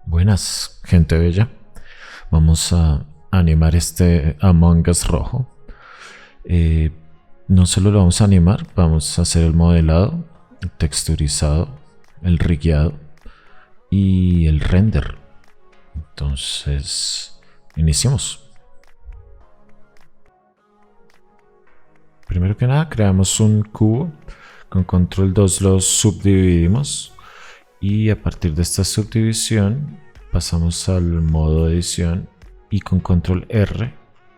Buenas, gente bella. Vamos a animar este Among Us rojo. Eh, no solo lo vamos a animar, vamos a hacer el modelado, el texturizado, el rigueado y el render. Entonces, iniciemos. Primero que nada, creamos un cubo. Con control 2 lo subdividimos. Y a partir de esta subdivisión pasamos al modo edición y con control R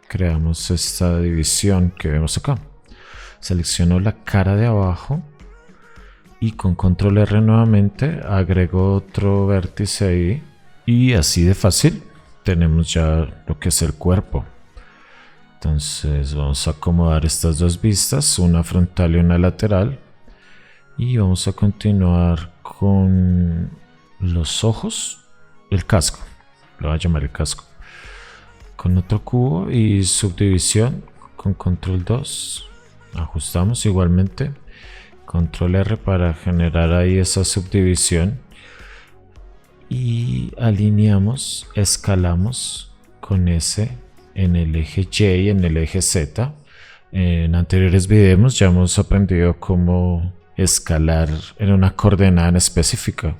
creamos esta división que vemos acá. Selecciono la cara de abajo y con control R nuevamente agrego otro vértice ahí y así de fácil tenemos ya lo que es el cuerpo. Entonces vamos a acomodar estas dos vistas, una frontal y una lateral, y vamos a continuar con los ojos, el casco, lo voy a llamar el casco, con otro cubo y subdivisión con control 2, ajustamos igualmente, control R para generar ahí esa subdivisión y alineamos, escalamos con S en el eje Y y en el eje Z. En anteriores videos ya hemos aprendido cómo escalar en una coordenada en específica.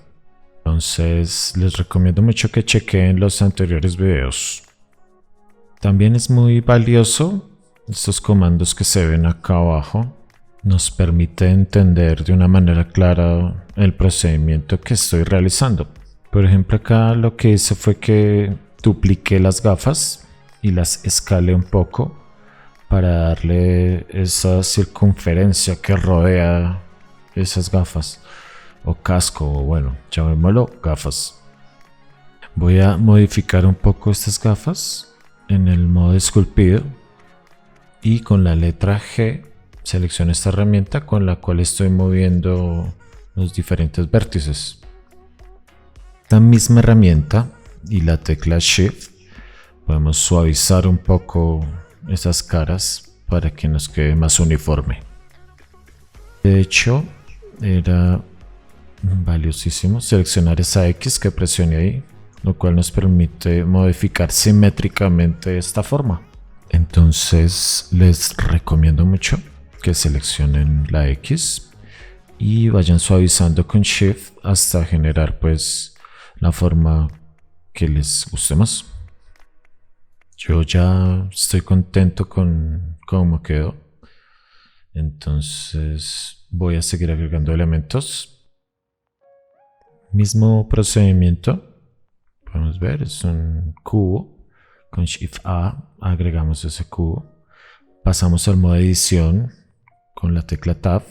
Entonces les recomiendo mucho que chequen los anteriores videos. También es muy valioso estos comandos que se ven acá abajo. Nos permite entender de una manera clara el procedimiento que estoy realizando. Por ejemplo, acá lo que hice fue que dupliqué las gafas y las escalé un poco para darle esa circunferencia que rodea esas gafas o casco, o bueno, llamémoslo gafas. Voy a modificar un poco estas gafas en el modo esculpido y con la letra G selecciono esta herramienta con la cual estoy moviendo los diferentes vértices. Esta misma herramienta y la tecla Shift podemos suavizar un poco esas caras para que nos quede más uniforme. De hecho, era valiosísimo seleccionar esa X que presioné ahí, lo cual nos permite modificar simétricamente esta forma. Entonces les recomiendo mucho que seleccionen la X y vayan suavizando con Shift hasta generar pues la forma que les guste más. Yo ya estoy contento con cómo quedó. Entonces voy a seguir agregando elementos. Mismo procedimiento. Podemos ver, es un cubo. Con Shift A agregamos ese cubo. Pasamos al modo edición con la tecla Tab.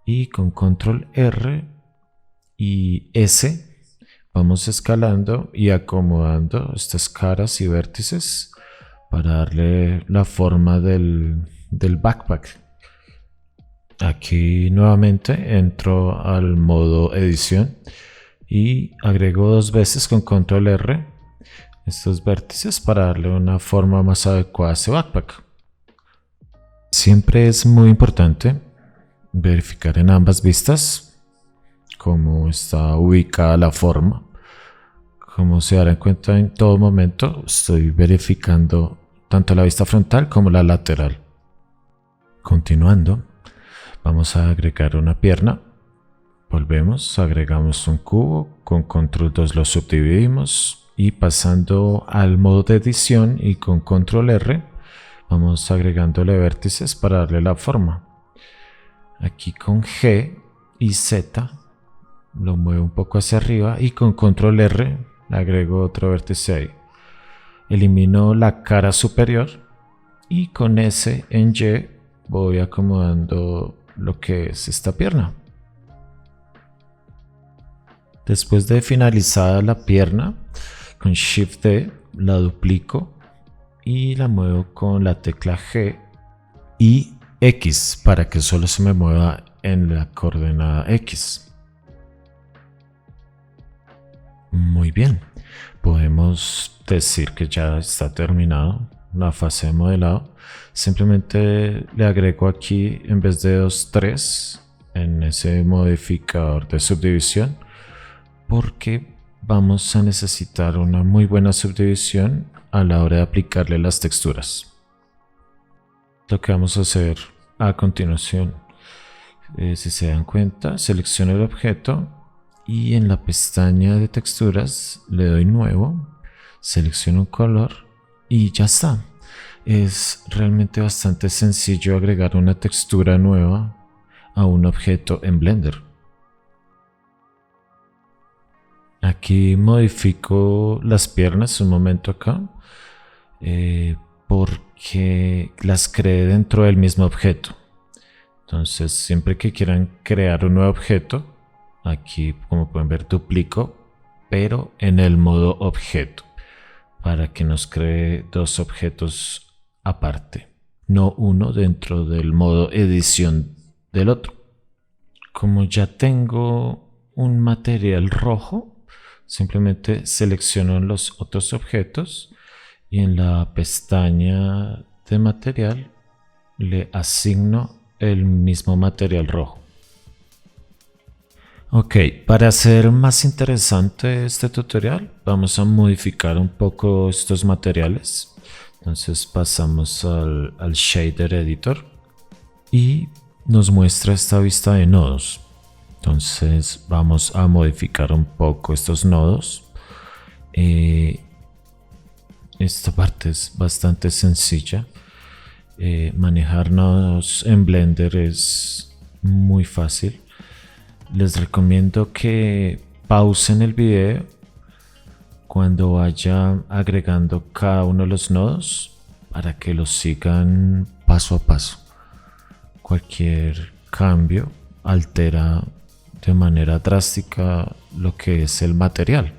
Y con control R y S vamos escalando y acomodando estas caras y vértices para darle la forma del backpack. Aquí nuevamente entro al modo edición y agrego dos veces con control R estos vértices para darle una forma más adecuada a ese backpack. Siempre es muy importante verificar en ambas vistas cómo está ubicada la forma. Como se darán cuenta, en todo momento estoy verificando tanto la vista frontal como la lateral. Continuando, vamos a agregar una pierna. Volvemos, agregamos un cubo, con control 2 lo subdividimos y pasando al modo de edición y con control R vamos agregándole vértices para darle la forma. Aquí con G y Z lo muevo un poco hacia arriba y con control R le agrego otro vértice ahí. Elimino la cara superior y con S en Y voy acomodando lo que es esta pierna. Después de finalizada la pierna, con Shift D la duplico y la muevo con la tecla G y X para que solo se me mueva en la coordenada X. Muy bien, podemos decir que ya está terminado la fase de modelado. Simplemente le agrego aquí en vez de 2, 3 en ese modificador de subdivisión, porque vamos a necesitar una muy buena subdivisión a la hora de aplicarle las texturas. Lo que vamos a hacer a continuación, si se dan cuenta, selecciono el objeto y en la pestaña de texturas le doy nuevo, selecciono un color y ya está. Es realmente bastante sencillo agregar una textura nueva a un objeto en Blender. Aquí modifico las piernas un momento acá, porque las creé dentro del mismo objeto. Entonces, siempre que quieran crear un nuevo objeto, aquí como pueden ver duplico, pero en el modo objeto, para que nos cree dos objetos aparte, no uno dentro del modo edición del otro. Como ya tengo un material rojo, simplemente selecciono los otros objetos y en la pestaña de material le asigno el mismo material rojo. Ok, para hacer más interesante este tutorial vamos a modificar un poco estos materiales. Entonces pasamos al Shader Editor y nos muestra esta vista de nodos. Entonces vamos a modificar un poco estos nodos. Esta parte es bastante sencilla. Manejar nodos en Blender es muy fácil. Les recomiendo que pausen el video cuando vaya agregando cada uno de los nodos para que los sigan paso a paso. Cualquier cambio altera de manera drástica lo que es el material.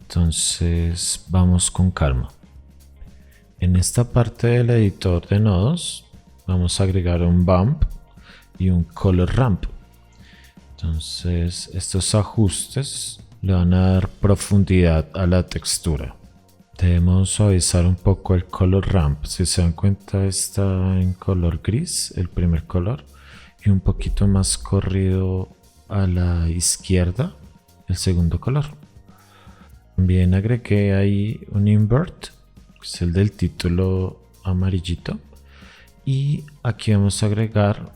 Entonces vamos con calma. En esta parte del editor de nodos vamos a agregar un bump y un color ramp. Entonces estos ajustes le van a dar profundidad a la textura. Debemos suavizar un poco el color ramp. Si se dan cuenta, está en color gris, el primer color, y un poquito más corrido a la izquierda, el segundo color. También agregué ahí un invert, que es el del título amarillito, y aquí vamos a agregar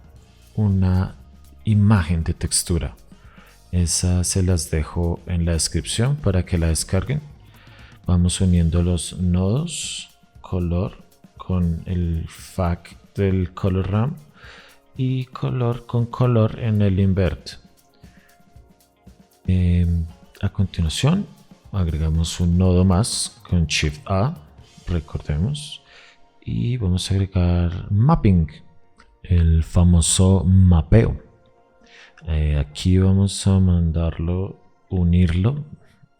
una imagen de textura. Esa se las dejo en la descripción para que la descarguen. Vamos uniendo los nodos color con el FAC del color ramp y color con color en el invert. A continuación agregamos un nodo más con Shift A, recordemos, y vamos a agregar mapping, el famoso mapeo. Aquí vamos a mandarlo, unirlo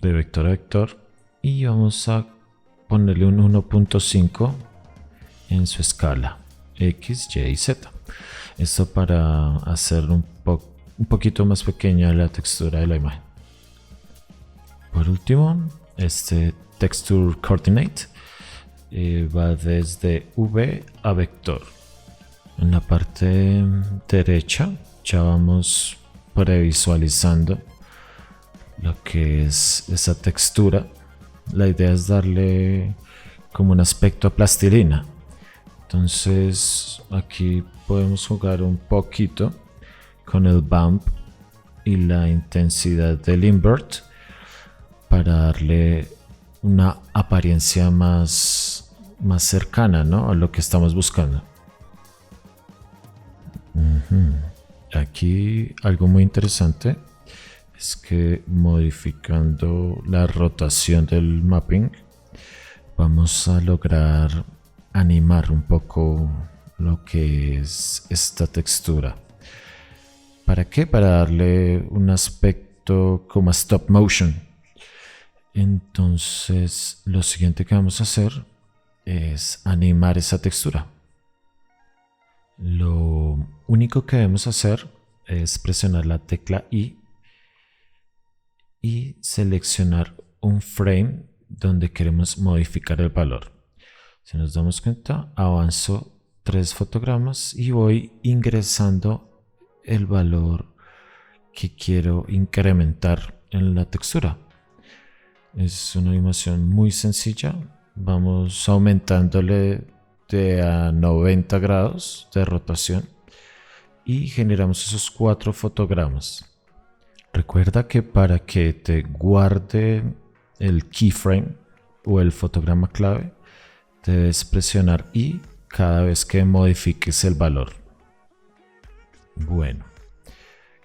de vector a vector y vamos a ponerle un 1.5 en su escala X, Y y Z. Esto para hacer un poquito más pequeña la textura de la imagen. Por último, este Texture Coordinate va desde V a vector. En la parte derecha ya vamos previsualizando lo que es esa textura. La idea es darle como un aspecto a plastilina. Entonces aquí podemos jugar un poquito con el bump y la intensidad del invert para darle una apariencia más cercana, ¿no?, a lo que estamos buscando. Aquí algo muy interesante es que modificando la rotación del mapping vamos a lograr animar un poco lo que es esta textura. ¿Para qué? Para darle un aspecto como stop motion. Entonces lo siguiente que vamos a hacer es animar esa textura. Lo único que debemos hacer es presionar la tecla I y seleccionar un frame donde queremos modificar el valor. Si nos damos cuenta, avanzo 3 fotogramas y voy ingresando el valor que quiero incrementar en la textura. Es una animación muy sencilla. Vamos aumentándole de a 90 grados de rotación y generamos esos 4 fotogramas. Recuerda que para que te guarde el keyframe o el fotograma clave, debes presionar I cada vez que modifiques el valor. Bueno,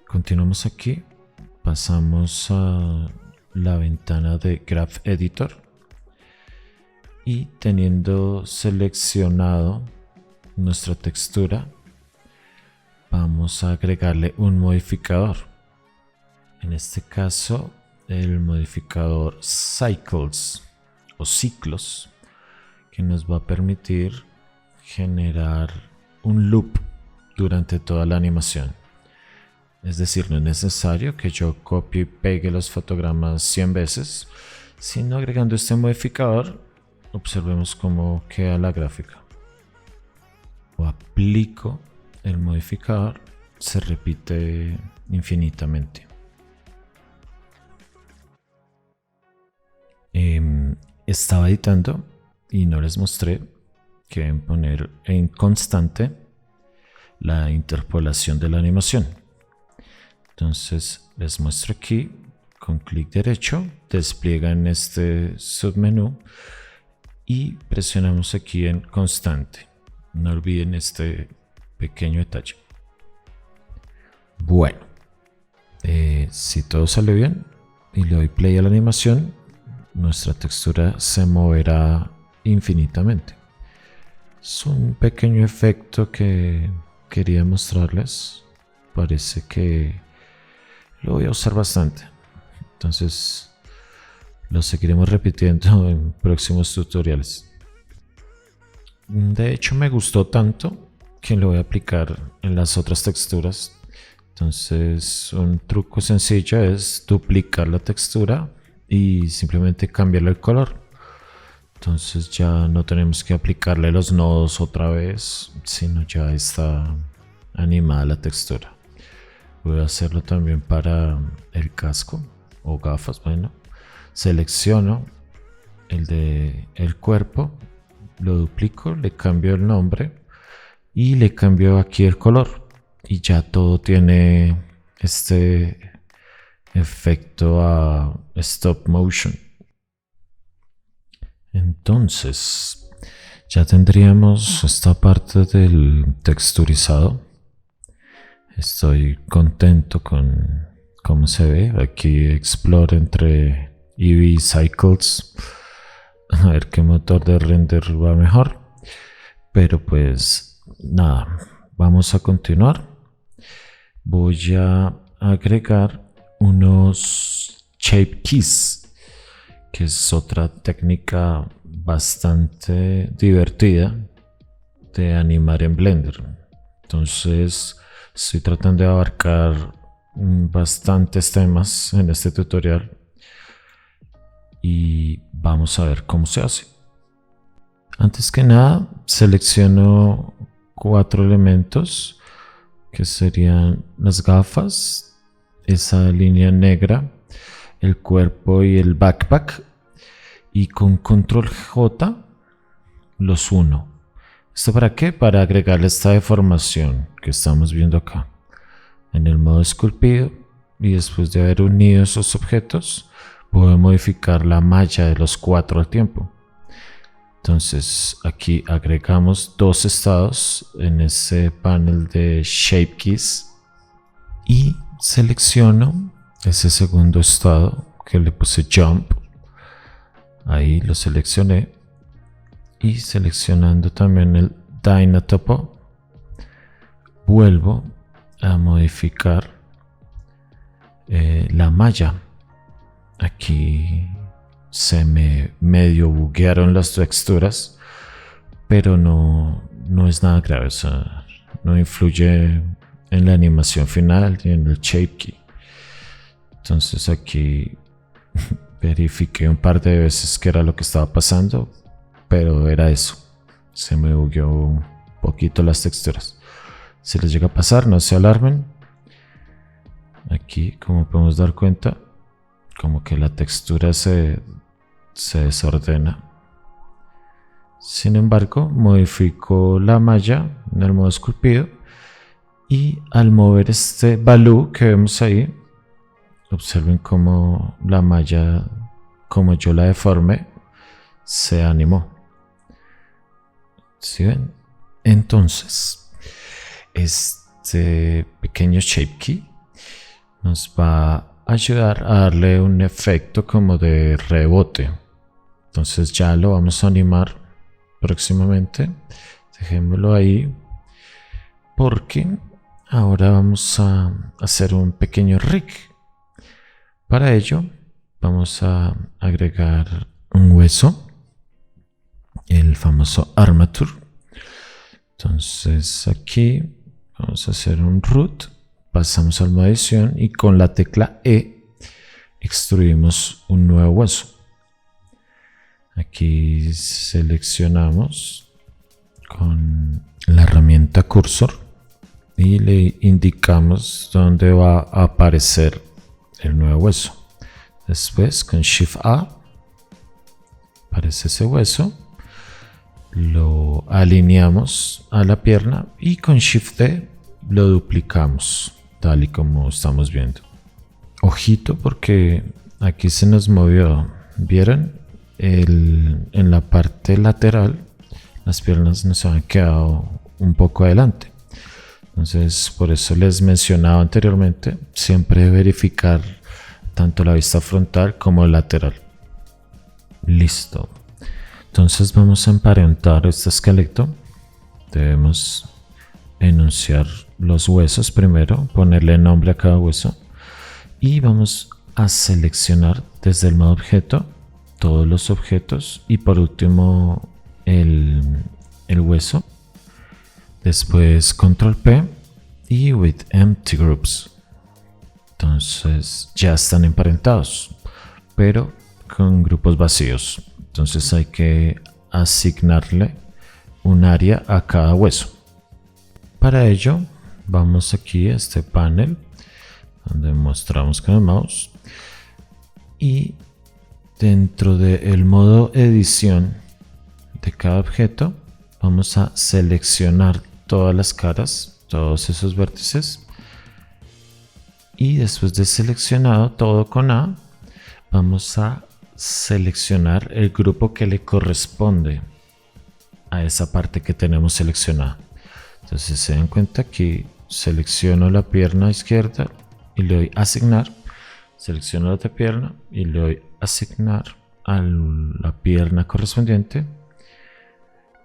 continuamos aquí. Pasamos a la ventana de Graph Editor y teniendo seleccionado nuestra textura, vamos a agregarle un modificador. En este caso, el modificador Cycles o ciclos, que nos va a permitir generar un loop durante toda la animación. Es decir, no es necesario que yo copie y pegue los fotogramas 100 veces, sino agregando este modificador, observemos cómo queda la gráfica. O aplico el modificador, se repite infinitamente. Estaba editando y no les mostré que deben poner en constante la interpolación de la animación. Entonces les muestro aquí, con clic derecho despliega en este submenú y presionamos aquí en constante. No olviden este pequeño detalle. Bueno, si todo sale bien y le doy play a la animación, nuestra textura se moverá infinitamente. Es un pequeño efecto que quería mostrarles. Parece que lo voy a usar bastante, entonces lo seguiremos repitiendo en próximos tutoriales. De hecho, me gustó tanto que lo voy a aplicar en las otras texturas. Entonces, un truco sencillo es duplicar la textura y simplemente cambiarle el color. Entonces ya no tenemos que aplicarle los nodos otra vez, sino ya está animada la textura. Voy a hacerlo también para el casco o gafas. Bueno, selecciono el de el cuerpo, lo duplico, le cambio el nombre y le cambio aquí el color y ya todo tiene este efecto a stop motion. Entonces ya tendríamos esta parte del texturizado. Estoy contento con cómo se ve. Aquí exploro entre Eevee Cycles a ver qué motor de render va mejor. Pero pues nada, vamos a continuar. Voy a agregar unos shape keys, que es otra técnica bastante divertida de animar en Blender. Entonces estoy tratando de abarcar bastantes temas en este tutorial y vamos a ver cómo se hace. Antes que nada, selecciono 4 elementos que serían las gafas, esa línea negra, el cuerpo y el backpack, y con control J los uno. ¿Esto para qué? Para agregarle esta deformación que estamos viendo acá en el modo esculpido, y después de haber unido esos objetos puedo modificar la malla de los 4 al tiempo. Entonces aquí agregamos 2 estados en ese panel de Shape Keys y selecciono ese segundo estado que le puse Jump. Ahí lo seleccioné y seleccionando también el Dynatopo vuelvo a modificar la malla. Aquí se me medio buguearon las texturas, pero no es nada grave, o sea, no influye en la animación final ni en el shape key. Entonces aquí verifiqué un par de veces qué era lo que estaba pasando, pero era eso, se me bugueó un poquito las texturas. Si les llega a pasar, no se alarmen. Aquí, como podemos dar cuenta, como que la textura se desordena. Sin embargo, modifico la malla en el modo esculpido y al mover este valú que vemos ahí, observen cómo la malla, como yo la deformé, se animó. ¿Sí ven? Entonces, este pequeño shape key nos va a ayudar a darle un efecto como de rebote. Entonces ya lo vamos a animar próximamente. Dejémoslo ahí porque ahora vamos a hacer un pequeño rig. Para ello vamos a agregar un hueso, el famoso armature. Entonces aquí vamos a hacer un root, pasamos al modo edición y con la tecla E extruimos un nuevo hueso. Aquí seleccionamos con la herramienta cursor y le indicamos dónde va a aparecer el nuevo hueso. Después con Shift A aparece ese hueso, lo alineamos a la pierna y con Shift D lo duplicamos tal y como estamos viendo. Ojito porque aquí se nos movió, ¿vieron? En la parte lateral las piernas nos han quedado un poco adelante. Entonces por eso les mencionaba anteriormente siempre verificar tanto la vista frontal como lateral. Listo. Entonces vamos a emparentar este esqueleto. Debemos enunciar los huesos primero, ponerle nombre a cada hueso y vamos a seleccionar desde el modo objeto todos los objetos y por último el hueso. Después control P y with empty groups. Entonces ya están emparentados pero con grupos vacíos. Entonces hay que asignarle un área a cada hueso. Para ello vamos aquí a este panel donde mostramos con el mouse y dentro del modo edición de cada objeto vamos a seleccionar todas las caras, todos esos vértices y después de seleccionado todo con A vamos a seleccionar el grupo que le corresponde a esa parte que tenemos seleccionada. Entonces se dan cuenta que selecciono la pierna izquierda y le doy asignar, selecciono la otra pierna y le doy asignar a la pierna correspondiente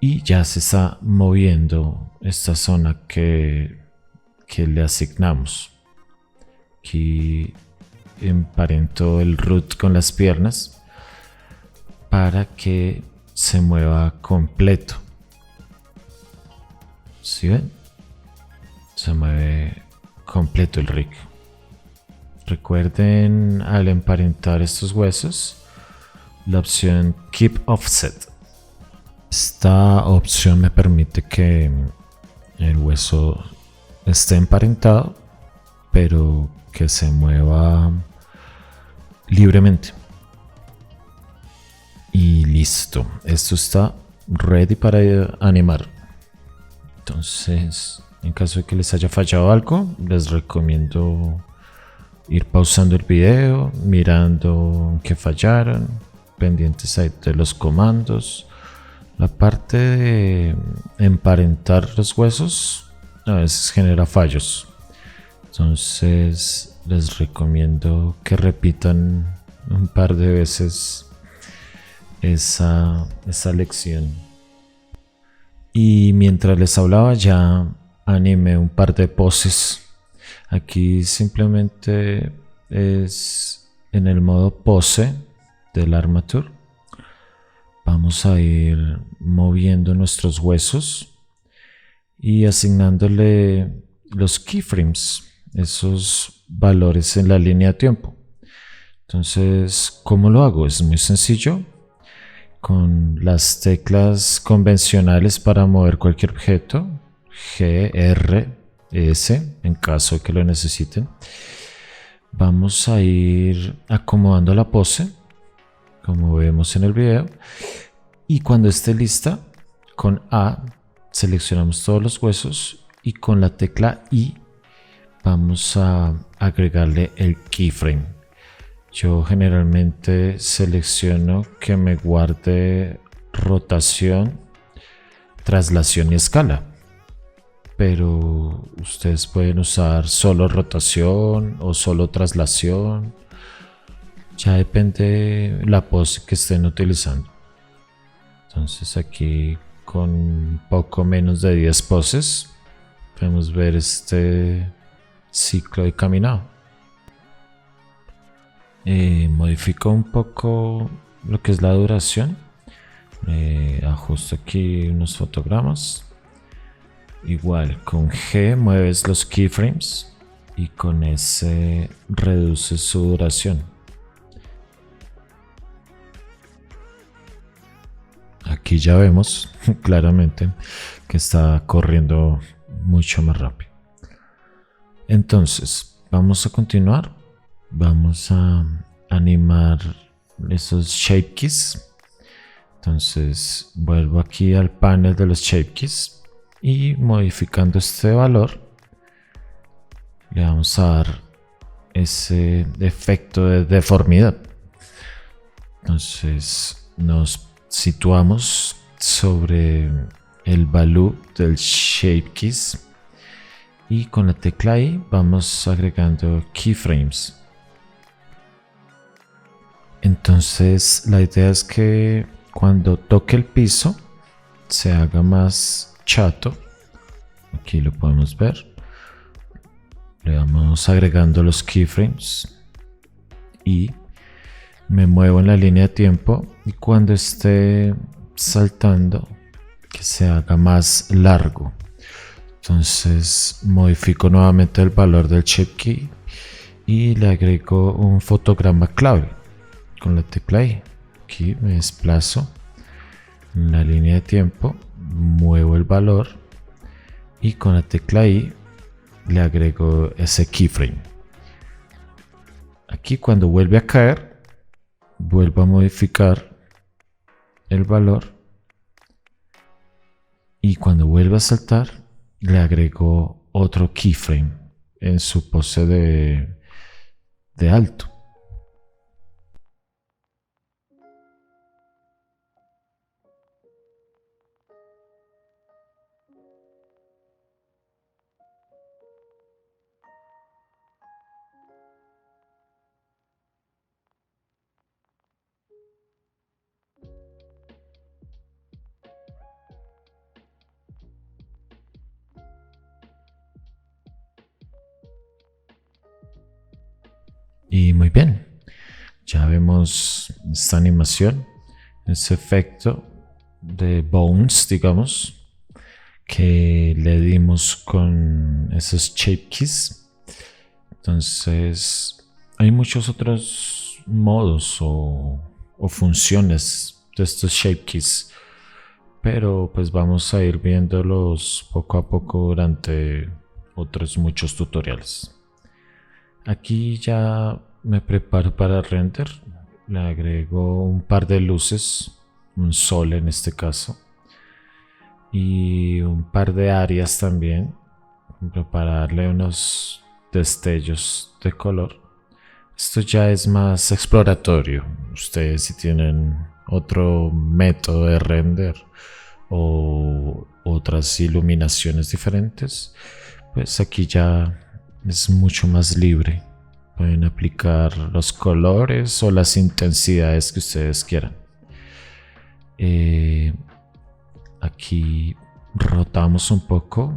y ya se está moviendo esta zona que le asignamos. Aquí emparento el root con las piernas para que se mueva completo. ¿Sí ven? Se mueve completo el rig. Recuerden al emparentar estos huesos la opción Keep Offset. Esta opción me permite que el hueso esté emparentado pero que se mueva libremente. Y listo, esto está ready para animar. Entonces, en caso de que les haya fallado algo, les recomiendo ir pausando el video, mirando en qué fallaron, pendientes ahí de los comandos. La parte de emparentar los huesos a veces genera fallos. Entonces les recomiendo que repitan un par de veces esa lección. Y mientras les hablaba ya animé un par de poses. Aquí simplemente es en el modo pose del armature. Vamos a ir moviendo nuestros huesos y asignándole los keyframes, esos valores en la línea de tiempo. Entonces, ¿cómo lo hago? Es muy sencillo. Con las teclas convencionales para mover cualquier objeto, G, R, S, en caso de que lo necesiten. Vamos a ir acomodando la pose, como vemos en el video, y cuando esté lista, con A seleccionamos todos los huesos y con la tecla I vamos a agregarle el keyframe. Yo generalmente selecciono que me guarde rotación, traslación y escala, pero ustedes pueden usar solo rotación o solo traslación, ya depende la pose que estén utilizando. Entonces aquí con poco menos de 10 poses podemos ver este ciclo de caminado. Modifico un poco lo que es la duración, ajusto aquí unos fotogramas. Igual con G mueves los keyframes y con S reduces su duración. Aquí ya vemos claramente que está corriendo mucho más rápido. Entonces vamos a continuar. Vamos a animar esos shape keys. Entonces vuelvo aquí al panel de los shape keys y modificando este valor le vamos a dar ese efecto de deformidad. Entonces nos situamos sobre el value del shape keys y con la tecla I vamos agregando keyframes. Entonces la idea es que cuando toque el piso se haga más chato. Aquí lo podemos ver. Le vamos agregando los keyframes y me muevo en la línea de tiempo y cuando esté saltando que se haga más largo. Entonces modifico nuevamente el valor del shape key y le agrego un fotograma clave con la tecla I. Aquí me desplazo en la línea de tiempo, muevo el valor y con la tecla I le agrego ese keyframe. Aquí cuando vuelve a caer, vuelvo a modificar el valor y cuando vuelve a saltar le agrego otro keyframe en su pose de alto. Y muy bien, ya vemos esta animación, ese efecto de bones, digamos, que le dimos con esos shape keys. Entonces hay muchos otros modos o funciones de estos shape keys, pero pues vamos a ir viéndolos poco a poco durante otros muchos tutoriales. Aquí ya me preparo para render, le agrego un par de luces, un sol en este caso, y un par de áreas también, para darle unos destellos de color. Esto ya es más exploratorio. Ustedes si tienen otro método de render o otras iluminaciones diferentes, pues aquí ya es mucho más libre. Pueden aplicar los colores o las intensidades que ustedes quieran. Aquí rotamos un poco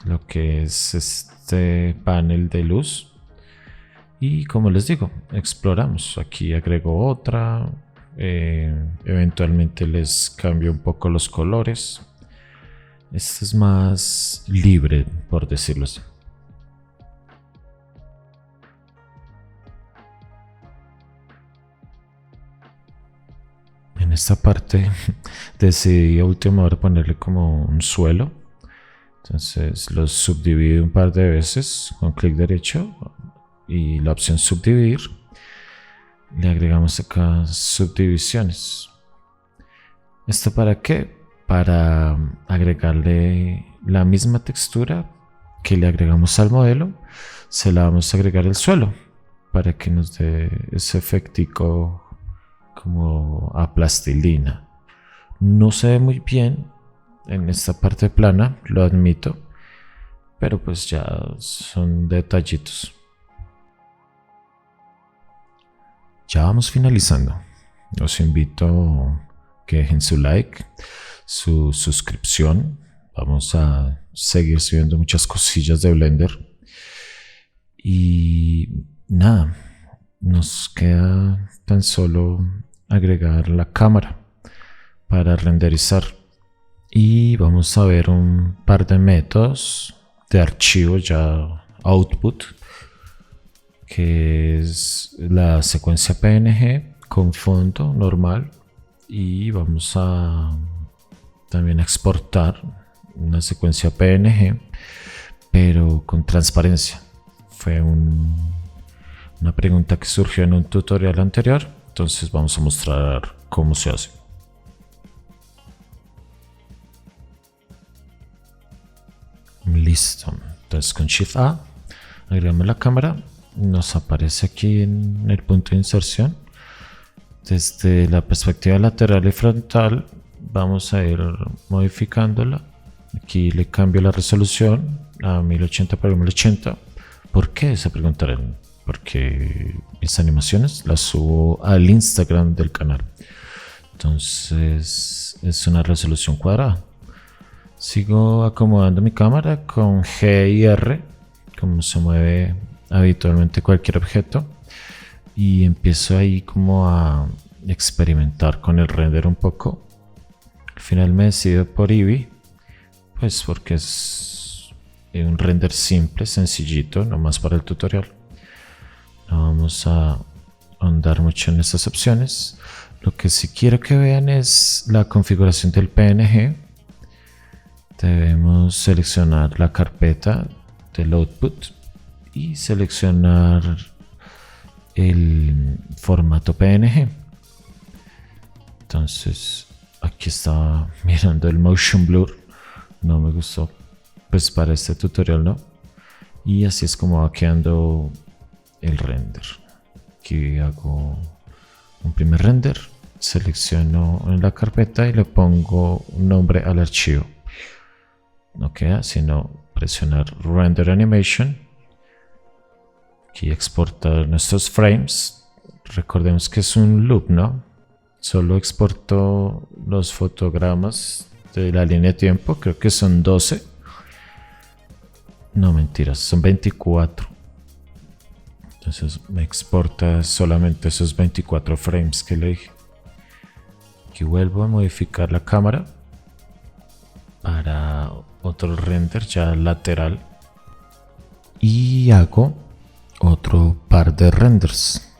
lo que es este panel de luz y como les digo, exploramos. Aquí agrego otra, eventualmente les cambio un poco los colores. Este es más libre, por decirlo así. En esta parte decidí a última hora ponerle como un suelo. Entonces los subdivido un par de veces con clic derecho y la opción subdividir, le agregamos acá subdivisiones. ¿Esto para qué? Para agregarle la misma textura que le agregamos al modelo, se la vamos a agregar al suelo para que nos dé ese efectico como a plastilina. No se ve muy bien en esta parte plana, lo admito, pero pues ya son detallitos. Ya vamos finalizando. Los invito a que dejen su like, su suscripción. Vamos a seguir subiendo muchas cosillas de Blender. Y nada, nos queda tan solo agregar la cámara para renderizar. Y vamos a ver un par de métodos de archivo ya output, que es la secuencia PNG con fondo normal, y vamos a también exportar una secuencia PNG pero con transparencia. Fue una pregunta que surgió en un tutorial anterior, entonces vamos a mostrar cómo se hace. Listo, entonces con Shift A agregamos la cámara, nos aparece aquí en el punto de inserción. Desde la perspectiva lateral y frontal vamos a ir modificándola. Aquí le cambio la resolución a 1080 por 1080. ¿Por qué? Se preguntarán. Porque mis animaciones las subo al Instagram del canal, entonces es una resolución cuadrada. Sigo acomodando mi cámara con G y R, como se mueve habitualmente cualquier objeto, y empiezo ahí como a experimentar con el render un poco. Al final me decido por Eevee, pues porque es un render simple, sencillito, nomás para el tutorial. No vamos a ahondar mucho en estas opciones. Lo que sí quiero que vean es la configuración del PNG. Debemos seleccionar la carpeta del output y seleccionar el formato PNG. Entonces aquí estaba mirando el motion blur, no me gustó, pues para este tutorial no, y así es como va quedando el render. Aquí hago un primer render, selecciono en la carpeta y le pongo un nombre al archivo. No queda sino presionar Render Animation. Aquí exportar nuestros frames. Recordemos que es un loop, ¿no? Solo exporto los fotogramas de la línea de tiempo, creo que son 12. No, mentiras, son 24. Entonces me exporta solamente esos 24 frames que le dije. Aquí vuelvo a modificar la cámara para otro render ya lateral y hago otro par de renders.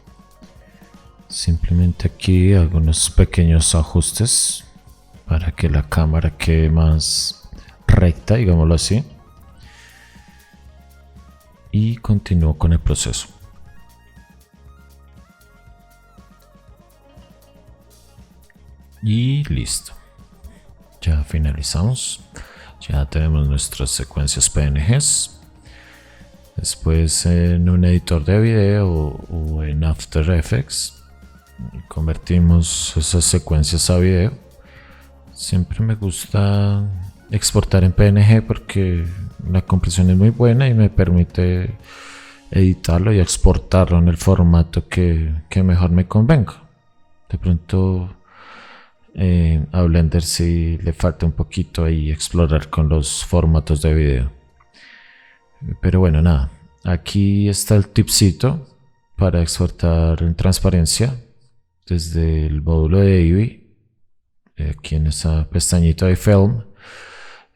Simplemente aquí hago unos pequeños ajustes para que la cámara quede más recta, digámoslo así, y continúo con el proceso. Y listo, ya finalizamos. Ya tenemos nuestras secuencias PNGs. Después en un editor de video o en After Effects convertimos esas secuencias a video. Siempre me gusta exportar en PNG porque la compresión es muy buena y me permite editarlo y exportarlo en el formato que mejor me convenga. De pronto a Blender sí le falta un poquito ahí explorar con los formatos de video, pero bueno, nada, aquí está el tipcito para exportar en transparencia desde el módulo de Eevee. Aquí en esa pestañita de Film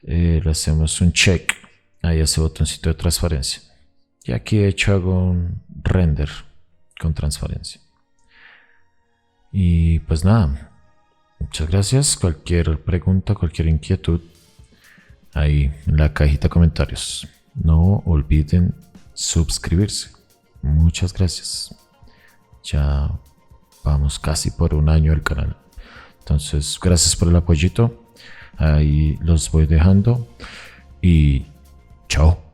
le hacemos un check ahí a ese botoncito de transparencia, y aquí de hecho hago un render con transparencia. Y pues nada, muchas gracias. Cualquier pregunta, cualquier inquietud, ahí en la cajita de comentarios. No olviden suscribirse. Muchas gracias. Ya vamos casi por un año el canal. Entonces, gracias por el apoyito. Ahí los voy dejando. Y chao.